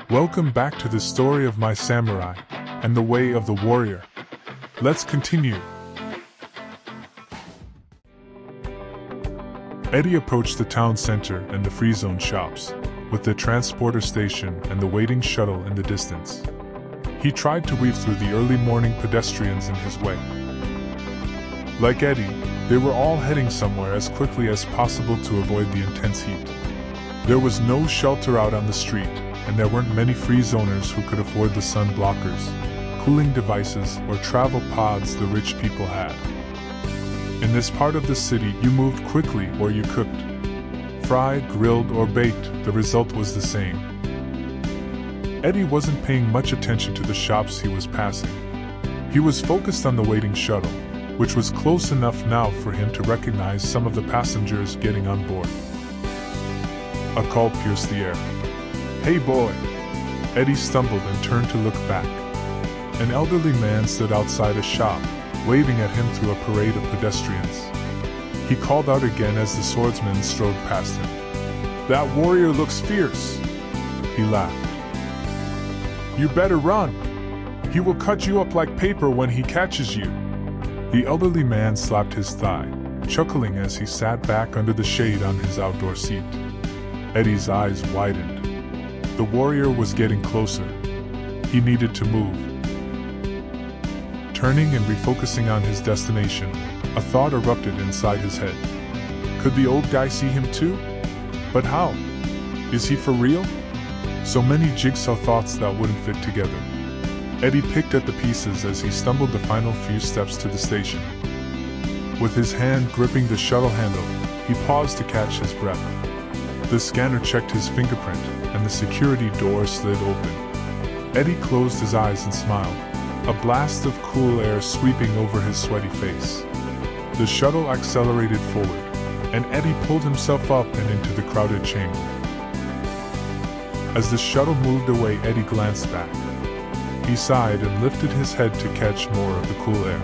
Welcome back to the story of my samurai and the way of the warrior. Let's continue. Eddie approached the town center and the free zone shops, with the transporter station and the waiting shuttle in the distance. He tried to weave through the early morning pedestrians in his way. Like Eddie, they were all heading somewhere as quickly as possible to avoid the intense heat. There was no shelter out on the street, and there weren't many free zoners who could afford the sun blockers, cooling devices, or travel pods the rich people had. In this part of the city, you moved quickly or you cooked. Fried, grilled, or baked, the result was the same. Eddie wasn't paying much attention to the shops he was passing. He was focused on the waiting shuttle, which was close enough now for him to recognize some of the passengers getting on board. A call pierced the air. "Hey boy!" Eddie stumbled and turned to look back. An elderly man stood outside a shop, waving at him through a parade of pedestrians. He called out again as the swordsman strode past him. "That warrior looks fierce!" He laughed. "You better run! He will cut you up like paper when he catches you!" The elderly man slapped his thigh, chuckling as he sat back under the shade on his outdoor seat. Eddie's eyes widened. The warrior was getting closer. He needed to move. Turning and refocusing on his destination, a thought erupted inside his head. Could the old guy see him too? But how? Is he for real? So many jigsaw thoughts that wouldn't fit together. Eddie picked at the pieces as he stumbled the final few steps to the station. With his hand gripping the shuttle handle, he paused to catch his breath. The scanner checked his fingerprint, and the security door slid open. Eddie closed his eyes and smiled, a blast of cool air sweeping over his sweaty face. The shuttle accelerated forward, and Eddie pulled himself up and into the crowded chamber. As the shuttle moved away, Eddie glanced back. He sighed and lifted his head to catch more of the cool air.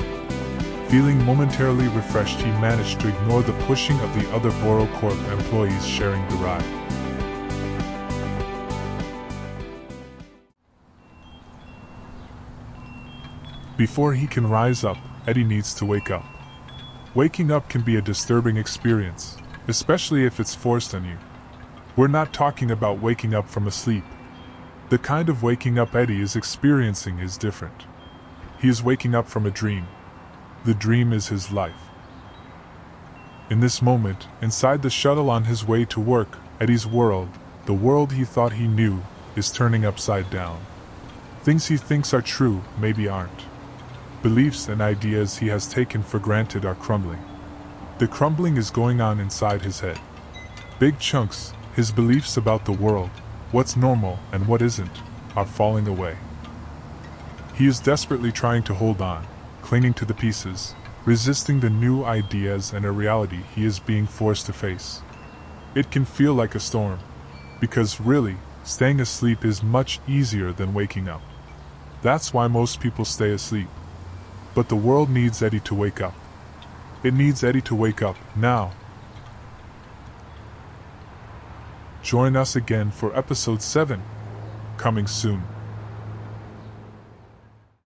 Feeling momentarily refreshed, he managed to ignore the pushing of the other Borough Corp employees sharing the ride. Before he can rise up, Eddie needs to wake up. Waking up can be a disturbing experience, especially if it's forced on you. We're not talking about waking up from a sleep. The kind of waking up Eddie is experiencing is different. He is waking up from a dream. The dream is his life. In this moment, inside the shuttle on his way to work, Eddie's world, the world he thought he knew, is turning upside down. Things he thinks are true maybe aren't. Beliefs and ideas he has taken for granted are crumbling. The crumbling is going on inside his head. Big chunks, his beliefs about the world, what's normal and what isn't, are falling away. He is desperately trying to hold on, clinging to the pieces, resisting the new ideas and a reality he is being forced to face. It can feel like a storm, because really, staying asleep is much easier than waking up. That's why most people stay asleep. But the world needs Eddie to wake up. It needs Eddie to wake up, now. Join us again for episode 7, coming soon.